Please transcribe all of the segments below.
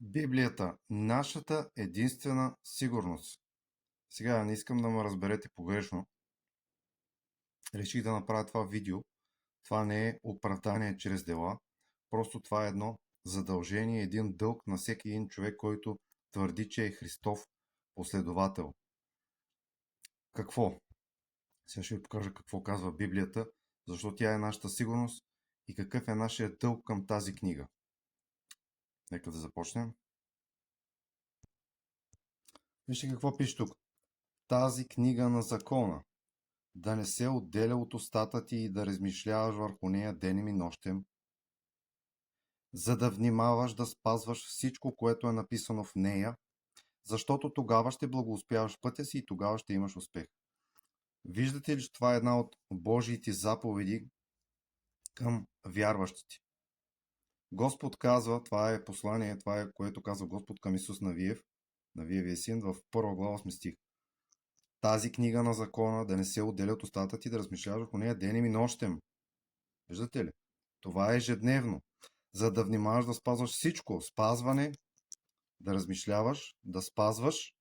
Библията – нашата единствена сигурност. Сега не искам да ме разберете погрешно. Реших да направя това видео. Това не е оправдание чрез дела. Просто това е едно задължение, един дълг на всеки един човек, който твърди, че е Христов последовател. Какво? Сега ще ви покажа какво казва Библията, защо тя е нашата сигурност и какъв е нашия дълг към тази книга. Нека да започнем. Вижте какво пише тук. Тази книга на закона да не се отделя от устата ти и да размишляваш върху нея денем и нощем, за да внимаваш да спазваш всичко, което е написано в нея, защото тогава ще благоуспяваш пътя си и тогава ще имаш успех. Виждате ли, че това е една от Божиите заповеди към вярващите? Господ казва, това е послание, това е което казва Господ към Исус Навиевия син в 1 глава 8 стих. Тази книга на закона да не се отделя от устата ти, да размишляваш върху нея денем и нощем. Виждате ли? Това е ежедневно. За да внимаваш да спазваш всичко. Спазване, да размишляваш, да спазваш.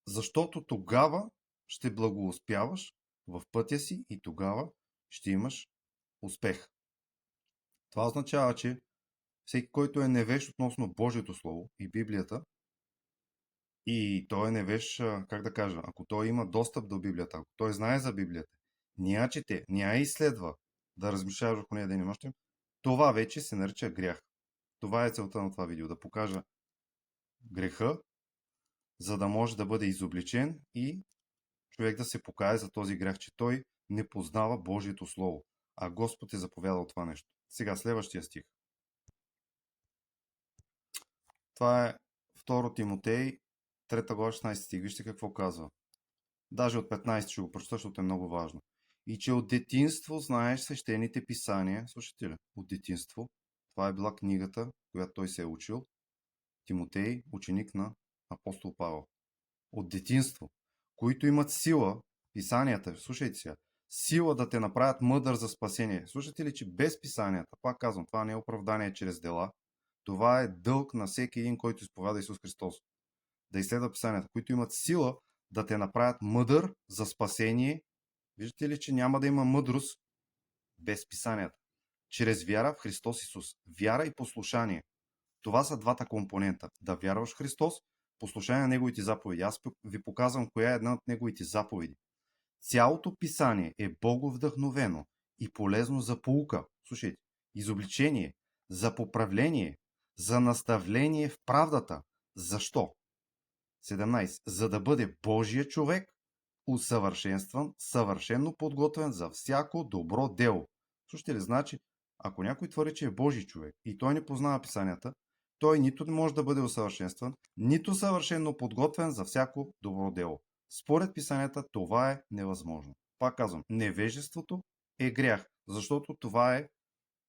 Защото тогава ще благоуспяваш в пътя си и тогава ще имаш успех. Това означава, че всеки, който е невещ относно Божието Слово и Библията, и той е невещ, как да кажа, ако той има достъп до Библията, ако той знае за Библията, не я чете, не я изследва, да размишлява върху нея ден и нощем, това вече се нарича грях. Това е целта на това видео, да покажа греха, за да може да бъде изобличен и човек да се покае за този грях, че той не познава Божието Слово, а Господ е заповядал това нещо. Сега следващия стих. Това е 2 Тимотей, 3 глава 16 стих. Вижте какво казва. Даже от 15 ще го прочета, защото е много важно. И че от детинство знаеш свещените писания. Слушайте ли? От детинство. Това е била книгата, която той се е учил. Тимотей, ученик на апостол Павел. От детинство. Които имат сила, писанията, слушайте сега, сила да те направят мъдър за спасение. Слушате ли, че без писанията, пак казвам, това не е оправдание чрез дела, това е дълг на всеки един, който изповяда Исус Христос. Да изследва писанията, които имат сила да те направят мъдър за спасение. Виждате ли, че няма да има мъдрост без писанията? Чрез вяра в Христос Исус. Вяра и послушание. Това са двата компонента. Да вярваш в Христос, послушание на Неговите заповеди. Аз ви показвам коя е една от Неговите заповеди. Цялото писание е боговдъхновено и полезно за поука. Слушайте, изобличение, за поправление, за наставление в правдата. Защо? 17. За да бъде Божия човек, усъвършенстван, съвършенно подготвен за всяко добро дело. Слушайте ли, значи, ако някой твърди, че е Божий човек и той не познава писанията, той нито не може да бъде усъвършенстван, нито съвършенно подготвен за всяко добро дело. Според писанията това е невъзможно. Пак казвам, невежеството е грях, защото това е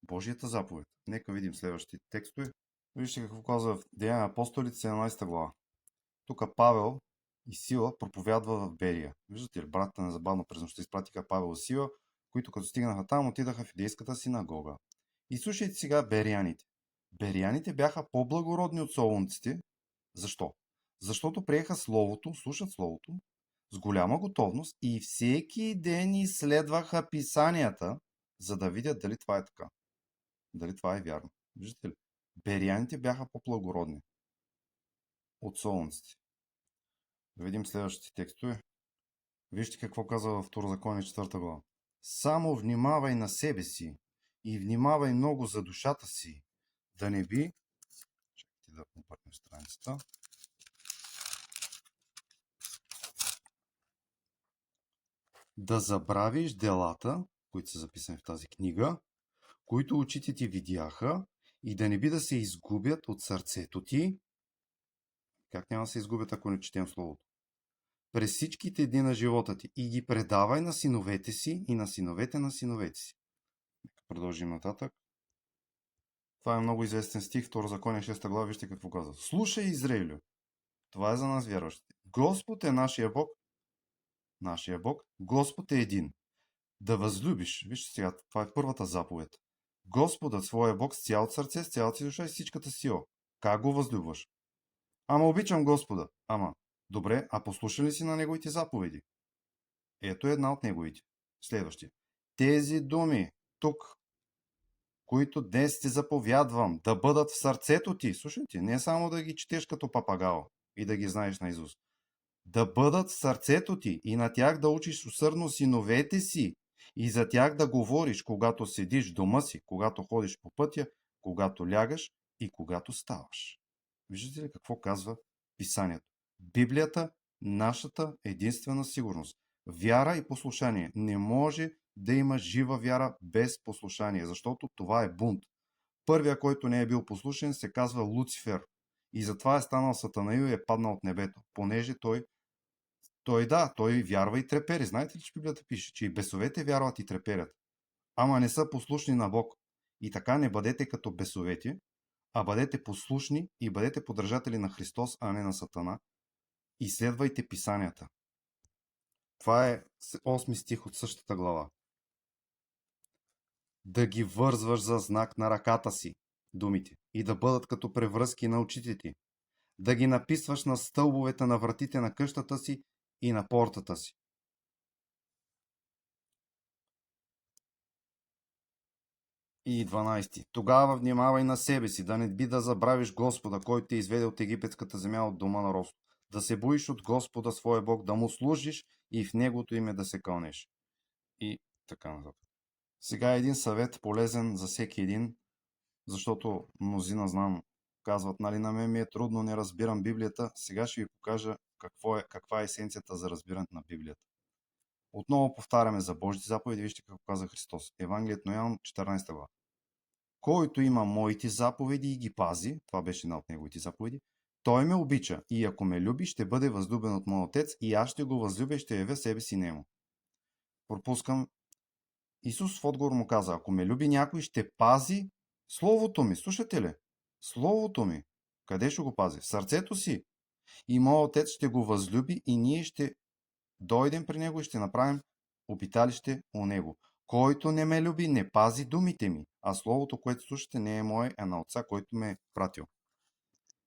Божията заповед. Нека видим следващите текстове. Вижте какво казва в Деяния на апостолите, 17 глава. Тук Павел и Сила проповядва в Берия. Виждате ли, братята незабавно през нощта изпратиха Павел и Сила, които като стигнаха там, отидаха в юдейската синагога. И слушайте сега берияните. Берияните бяха по-благородни от солунците. Защо? Защото приеха Словото, слушат Словото, с голяма готовност и всеки ден изследваха писанията, за да видят дали това е така. Дали това е вярно. Виждате ли? Берияните бяха по-благородни от солунците. Да видим следващите текстове. Вижте какво казва във Второзаконие 4 глава. Само внимавай на себе си и внимавай много за душата си, да не би... Чакайте да обърнем страницата. Да забравиш делата, които са записани в тази книга, които очите ти видяха, и да не би да се изгубят от сърцето ти. Как няма да се изгубят, ако не четем Словото? През всичките дни на живота ти и ги предавай на синовете си и на синовете на синовете си. Продължим нататък. Това е много известен стих, Второзаконие 6 глава, вижте какво казва. Слушай, Израилю, това е за нас вярващите. Господ е нашия Бог, Господ е един. Да възлюбиш, вижте сега, това е първата заповед. Господа, своя Бог, с цялото сърце, с цялата си душа и с всичката сила. Как го възлюбваш? Ама обичам Господа. Ама, добре, а послушали си на Неговите заповеди? Ето една от Неговите. Следващия. Тези думи тук, които днес ти заповядвам, да бъдат в сърцето ти. Слушайте, не само да ги четеш като папагао и да ги знаеш на Исус. Да бъдат в сърцето ти и на тях да учиш усърдно синовете си и за тях да говориш, когато седиш в дома си, когато ходиш по пътя, когато лягаш и когато ставаш. Виждате ли какво казва Писанието? Библията – нашата единствена сигурност. Вяра и послушание. Не може да има жива вяра без послушание, защото това е бунт. Първия, който не е бил послушен, се казва Луцифер. И затова е станал Сатанаил и е паднал от небето, понеже той вярва и трепери. Знаете ли, че Библията пише, че и бесовете вярват и треперят, ама не са послушни на Бог. И така не бъдете като бесовете, а бъдете послушни и бъдете подражатели на Христос, а не на Сатана. И следвайте писанията. Това е 8 стих от същата глава. Да ги вързваш за знак на ръката си, думите, и да бъдат като превръзки на очите ти. Да ги написваш на стълбовете на вратите на къщата си и на портата си. И 12. Тогава внимавай на себе си, да не би да забравиш Господа, който те изведе от египетската земя, от дома на робство. Да се боиш от Господа, своя Бог, да му служиш и в Негото име да се кълнеш. И така нататък. Сега е един съвет, полезен за всеки един, защото мнозина знам, казват, нали, на мен ми е трудно, не разбирам Библията. Сега ще ви покажа каква е есенцията за разбирането на Библията. Отново повтаряме за Божите заповеди, вижте какво каза Христос. Евангелието на Йоан, 14 глава. Който има моите заповеди и ги пази, това беше една от неговите заповеди, той ме обича и ако ме люби, ще бъде възлюбен от моя отец и аз ще го възлюбя и ще явя себе си нему. Пропускам. Исус в отговор му каза, ако ме люби някой, ще пази Словото ми. Слушате ли? Словото ми. Къде ще го пази? В сърцето си. И моят отец ще го възлюби и ние ще дойдем при него и ще направим обиталище у него. Който не ме люби, не пази думите ми, а словото, което слушате, не е мое, а на Отца, който ме е пратил.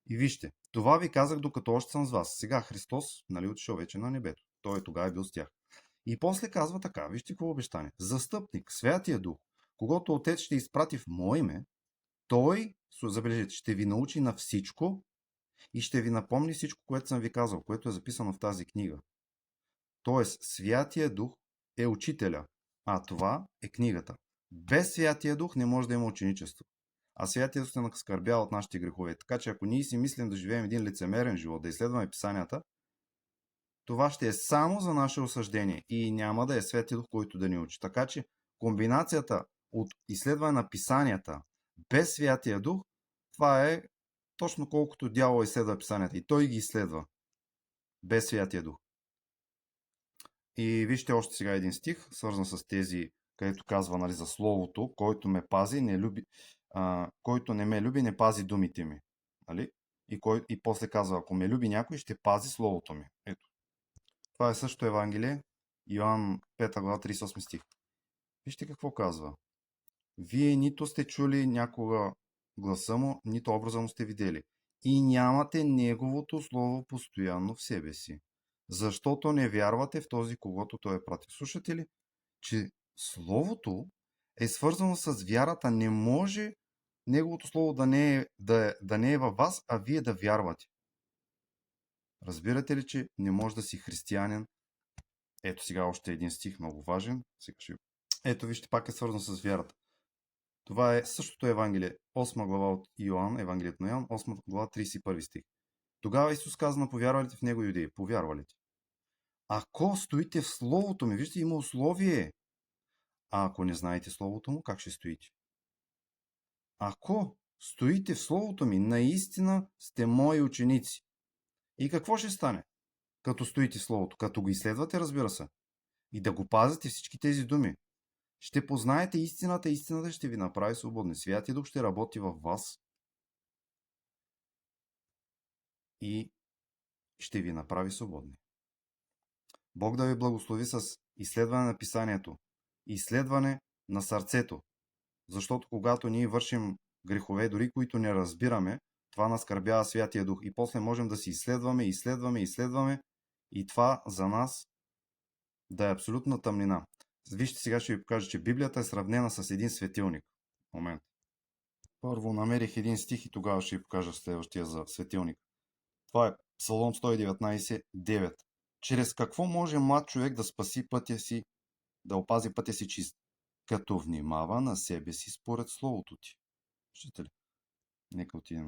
И вижте, това ви казах, докато още съм с вас. Сега Христос, нали, отишъл вече на небето. Той тогава е бил с тях. И после казва така, вижте какво обещание. Застъпник, Святия Дух, когато Отец ще изпрати в мое име, той, забележете, ще ви научи на всичко и ще ви напомни всичко, което съм ви казал, което е записано в тази книга. Тоест, Святия Дух е учителя, а това е книгата. Без Святия Дух не може да има ученичество. А Святия Дух се наскърбява от нашите грехове. Така че ако ние си мислим да живеем един лицемерен живот, да изследваме писанията, това ще е само за наше осъждение и няма да е Святия Дух, който да ни учи. Така че комбинацията от изследване на писанията без Святия Дух, това е точно колкото дявол изследва писанията. И той ги изследва без Святия Дух. И вижте още сега един стих, свързан с тези, където казва, нали, за Словото, който ме пази, не люби, който не ме люби, не пази думите ми. Нали? И после казва, ако ме люби някой, ще пази Словото ми. Ето. Това е също Евангелие, Йоан 5 глава 38 стих. Вижте какво казва. Вие нито сте чули някога гласа му, нито образа му сте видели. И нямате неговото слово постоянно в себе си. Защото не вярвате в този, когото той е пратил. Слушате ли, че словото е свързано с вярата. Не може неговото слово да не е във вас, а вие да вярвате. Разбирате ли, че не може да си християнин? Ето сега още един стих, много важен. Ето вижте, пак е свързано с вярата. Това е същото Евангелие, 8 глава от Йоан, Евангелието на Йоан, 8 глава, 31 стих. Тогава Исус каза на повярвалите в Него юдеи, повярвалите. Ако стоите в Словото ми, вижте, има условие. А ако не знаете Словото му, как ще стоите? Ако стоите в Словото ми, наистина сте мои ученици. И какво ще стане, като стоите в Словото? Като го изследвате, разбира се. И да го пазите всички тези думи. Ще познаете истината, истината ще ви направи свободни. Святия Дух ще работи във вас и ще ви направи свободни. Бог да ви благослови с изследване на писанието, изследване на сърцето. Защото когато ние вършим грехове, дори които не разбираме, това наскърбява Святия Дух. И после можем да си изследваме и това за нас да е абсолютна тъмнина. Вижте, сега ще ви покажа, че Библията е сравнена с един светилник. Момент. Първо намерих един стих и тогава ще ви покажа следващия за светилник. Това е Псалом 119, 9. Чрез какво може млад човек да спаси пътя си, да опази пътя си чист? Като внимава на себе си според словото ти. Виждате ли? Нека отидем.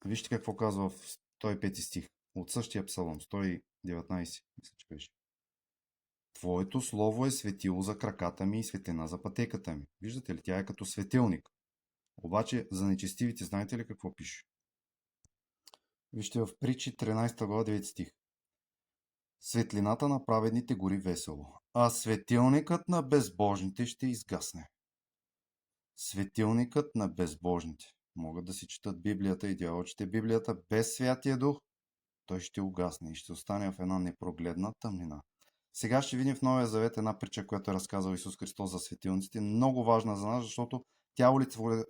Вижте какво казва в 105 стих. От същия псалом, 119, мисля, че беше. Твоето слово е светило за краката ми и светлина за пътеката ми. Виждате ли? Тя е като светилник. Обаче за нечестивите знаете ли какво пише? Вижте в Притчи 13 глава 9 стих. Светлината на праведните гори весело, а светилникът на безбожните ще изгасне. Светилникът на безбожните. Могат да си четат Библията и дявол чете Библията без Святия Дух, той ще угасне и ще остане в една непрогледна тъмнина. Сега ще видим в Новия Завет една притча, която е разказал Исус Христос за светилниците. Много важна за нас, защото тя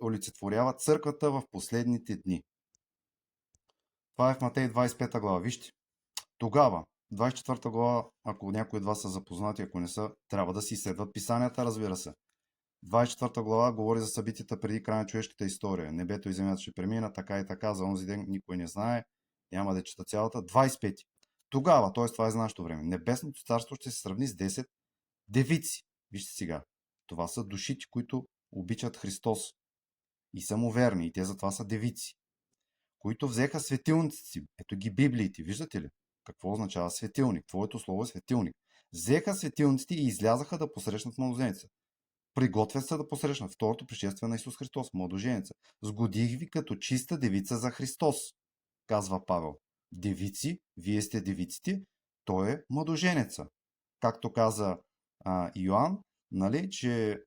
олицетворява църквата в последните дни. Това е в Матей 25 глава. Вижте. Тогава, 24 глава, ако някои от вас са запознати, ако не са, трябва да си изследват писанията, разбира се. 24 глава говори за събитията преди края на човешката история. Небето и земята ще премина, така и така, за онзи ден никой не знае, няма да чета цялата. 25. Тогава, т.е. това е за нашето време, небесното царство ще се сравни с 10 девици. Вижте сега, това са душите, които обичат Христос и са му верни, и те затова са девици, които взеха светилниците си. Ето ги Библиите, виждате ли? Какво означава светилник? Твоето слово е светилник. Взеха светилниците и излязаха да посрещнат младоженеца. Приготвят се да посрещнат второто пришествие на Исус Христос, младоженеца. Сгодих ви като чиста девица за Христос, казва Павел. Девици, вие сте девиците, той е младоженеца. Както каза Йоан, нали, че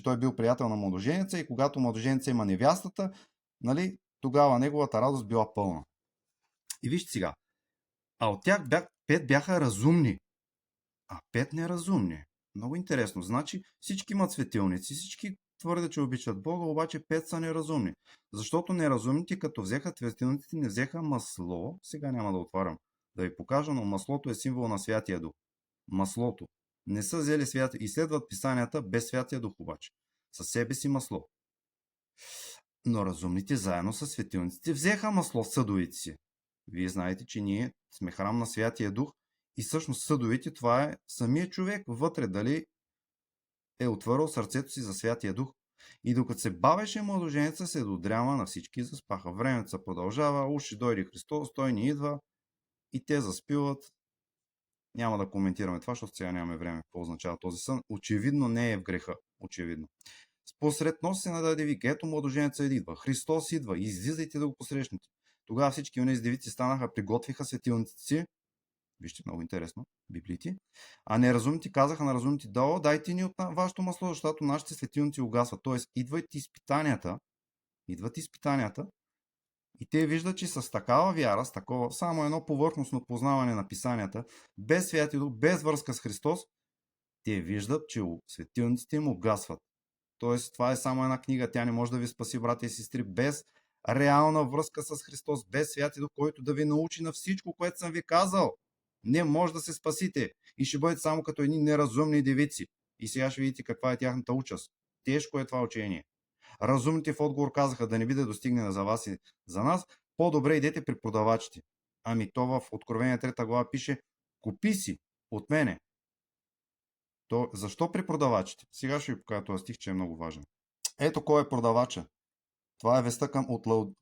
той е бил приятел на младоженеца и когато младоженеца има невястата, нали, тогава неговата радост била пълна. И вижте сега, а от тях 5 бяха разумни, а 5 неразумни. Много интересно. Значи всички имат светилници, всички твърдят, че обичат Бога, обаче 5 са неразумни. Защото неразумните, като взеха светилниците, не взеха масло. Сега няма да отварям да ви покажа, но маслото е символ на Святия Дух. Маслото. Не са взели святия. Изследват писанията без Святия Дух обаче. Със себе си масло. Но разумните заедно с светилниците взеха масло в съдовите си. Вие знаете, че ние сме храм на Святия Дух и всъщност съдовите това е самия човек вътре, дали е отвърл сърцето си за Святия Дух. И докато се бавеше младоженеца, се додряма на всички заспаха. Времето се продължава, уж ще дойде Христос, той ни идва и те заспиват. Няма да коментираме това, защото сега нямаме време какво означава този сън. Очевидно не е в греха. Очевидно. Посред нощ се нададе вик, ето младоженеца идва, Христос идва, излизайте да го посрещнете. Тогава всички онези девици станаха, приготвиха светилниците си. Вижте, много интересно, библиите. А неразумните казаха на разумните, да, дайте ни от вашето масло, защото нашите светилници угасват. Тоест, идват изпитанията и те виждат, че с такава вяра, с такова само едно повърхностно познаване на писанията, без Святия Дух, без връзка с Христос, те виждат, че светилниците им угасват. Тоест, това е само една книга, тя не може да ви спаси, братя и сестри, без реална връзка с Христос, без Святия Дух, който да ви научи на всичко, което съм ви казал. Не може да се спасите и ще бъдете само като едни неразумни девици. И сега ще видите каква е тяхната участ. Тежко е това учение. Разумните в отговор казаха да не би да достигне за вас и за нас, по-добре идете при продавачите. Ами то в Откровение 3 глава пише, купи си от мене. Защо при продавачите? Сега ще ви покажа този стих, че е много важен. Ето кой е продавача. Това е веста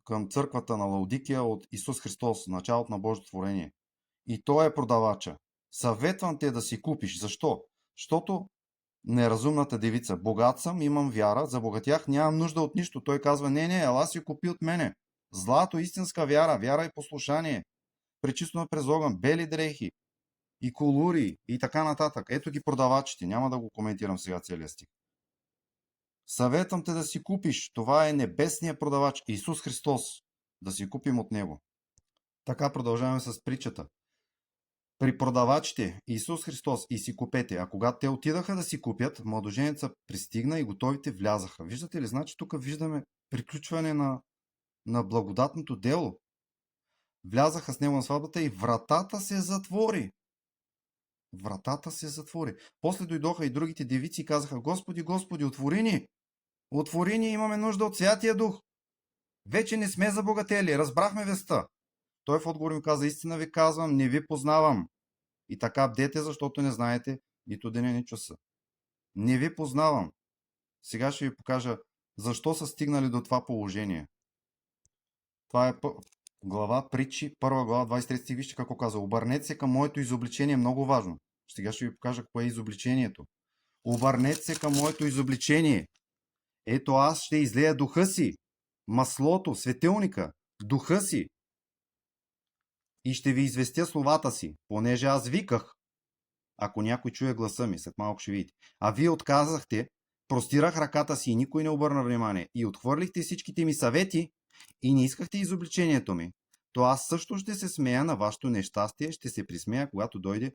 към църквата на Лаудикия от Исус Христос, началото на Божието творение. И той е продавача. Съветвам те да си купиш. Защо? Защото неразумната девица. Богат съм, имам вяра, забогатях, нямам нужда от нищо. Той казва, не, ела си купи от мене. Злато, истинска вяра, вяра и послушание. Пречистено през огън, бели дрехи и колури и така нататък. Ето ги продавачите. Няма да го коментирам сега целия стих. Съветвам те да си купиш. Това е небесният продавач, Исус Христос. Да си купим от него. Така продължаваме с притчата. при продавачите Исус Христос и си купете. А когато те отидаха да си купят, младоженеца пристигна и готовите влязаха. Виждате ли? Значи тук виждаме приключване на благодатното дело. Влязаха с него на сватбата и вратата се затвори. Вратата се затвори. После дойдоха и другите девици и казаха: Господи, Господи, отвори ни! Отвори ни, имаме нужда от Святия Дух! Вече не сме забогатели, разбрахме веста. Той в отговор им каза: истина ви казвам, не ви познавам. И така бдете, защото не знаете нито деня, ни часа. Не ви познавам. Сега ще ви покажа защо са стигнали до това положение. Това е глава Притчи, първа глава, 23 стих. Вижте какво казва: обърнете се към моето изобличение, много важно. Сега ще ви покажа кое е изобличението. Обърнете се към моето изобличение. Ето аз ще излея духа си, маслото, светилника, духа си и ще ви известя словата си, понеже аз виках. Ако някой чуе гласа ми, след малко ще видите. А вие отказахте, простирах ръката си и никой не обърна внимание и отхвърлихте всичките ми съвети и не искахте изобличението ми, то аз също ще се смея на вашето нещастие, ще се присмея, когато дойде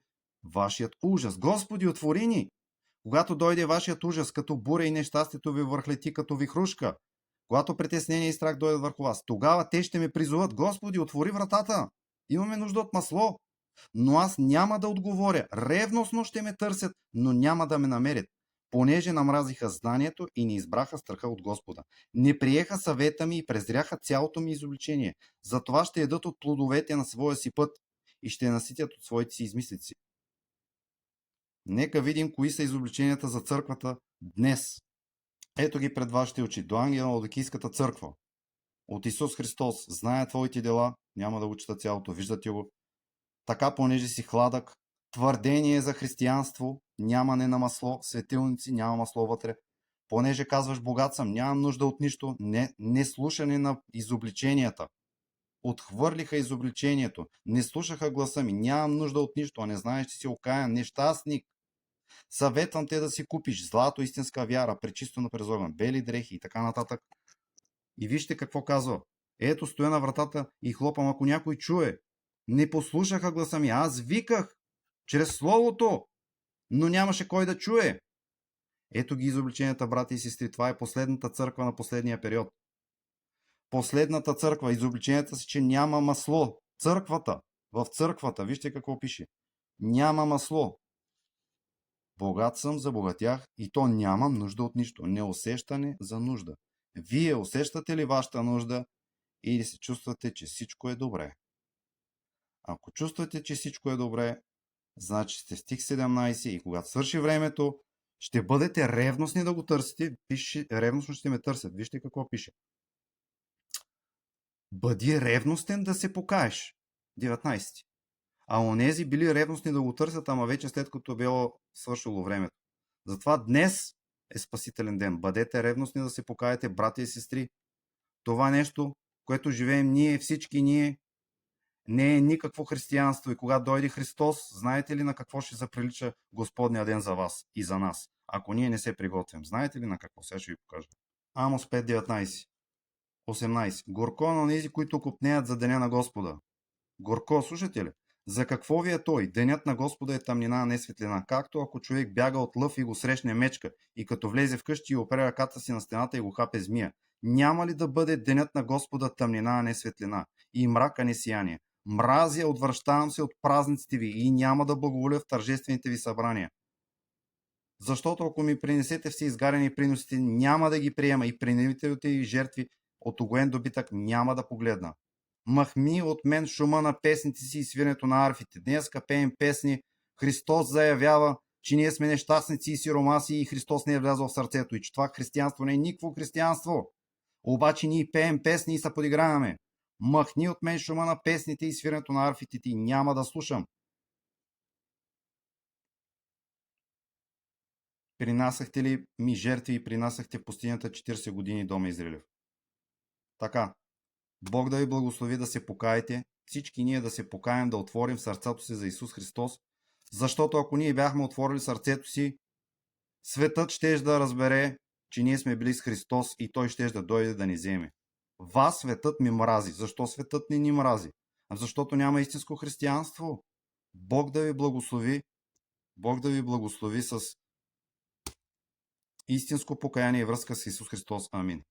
вашият ужас. Господи, отвори ни! Когато дойде вашият ужас, като буря и нещастието ви върхлети като вихрушка, когато притеснение и страх дойдат върху вас, тогава те ще ме призоват: Господи, отвори вратата! Имаме нужда от масло! Но аз няма да отговоря. Ревностно ще ме търсят, но няма да ме намерят, понеже намразиха знанието и не избраха страха от Господа. Не приеха съвета ми и презряха цялото ми изобличение. Затова ще ядат от плодовете на своя си път и ще наситят от своите си измислици. Нека видим кои са изобличенията за църквата днес. Ето ги пред вашите очи. До ангела на Лаодикийската църква. От Исус Христос: знае твоите дела, няма да го чета цялото, виждате го. Така, понеже си хладък, твърдение за християнство, нямане на масло, светилници, няма масло вътре. Понеже казваш: богат съм, нямам нужда от нищо, не слушане на изобличенията. Отхвърлиха изобличението, не слушаха гласа ми, нямам нужда от нищо, а не знаеш, че си окаян, нещастник. Съветвам те да си купиш злато, истинска вяра, пречисто на през огън, бели дрехи и така нататък. И вижте какво казва: ето стоя на вратата и хлопам, ако някой чуе. Не послушаха гласа ми, аз виках чрез словото, но нямаше кой да чуе. Ето ги изобличенията, брати и сестри. Това е последната църква на последния период. Последната църква, изобличенията си, че няма масло. В църквата, вижте какво пише: няма масло. Богат съм, забогатях и то нямам нужда от нищо. Неусещане за нужда. Вие усещате ли вашата нужда или се чувствате, че всичко е добре? Ако чувствате, че всичко е добре, значи сте в стих 17 и когато свърши времето, ще бъдете ревностни да го търсите. Пише: ревностно ще ме търсят. Вижте какво пише: бъди ревностен да се покаеш. 19. А онези били ревностни да го търсят, ама вече след като било свършило времето. Затова днес е спасителен ден. Бъдете ревностни да се покаете, брати и сестри. Това нещо, което живеем ние, всички ние, не е никакво християнство. И когато дойде Христос, знаете ли на какво ще заприлича Господния ден за вас и за нас, ако ние не се приготвим? Знаете ли на какво? Сега ще ви покажа. Амос 5:19. 18. Горко на онези, които копнеят за деня на Господа. Горко, слушате ли? За какво ви е той? Денят на Господа е тъмнина, а не светлина. Както ако човек бяга от лъв и го срещне мечка, и като влезе вкъщи и опре ръката си на стената и го хапе змия. Няма ли да бъде денят на Господа тъмнина, а не светлина, и мрак, а не сияние? Мразя, отвръщавам се от празниците ви и няма да благоволя в тържествените ви събрания. Защото ако ми принесете все изгарени приносите, няма да ги приема, и принемителите ви жертви от огоен добитък няма да погледна. Махми от мен шума на песните си и свирането на арфите. Днеска пеем песни. Христос заявява, че ние сме нещастници и сиромаси и Христос не е влязъл в сърцето и че това християнство не е никакво християнство. Обаче ние пеем песни и се подиграваме. Махни от мен шума на песните и свирането на арфите ти, няма да слушам. Принасяхте ли ми жертви и принасяхте в пустинята 40 години, дома Израилев? Така, Бог да ви благослови да се покаете, всички ние да се покаем, да отворим сърцето си за Исус Христос, защото ако ние бяхме отворили сърцето си, светът щеше да разбере, че ние сме били с Христос и Той щеше да дойде да ни вземе. Вас светът ми мрази. Защо светът не ни мрази? Защото няма истинско християнство. Бог да ви благослови. Бог да ви благослови с истинско покаяние и връзка с Исус Христос. Амин.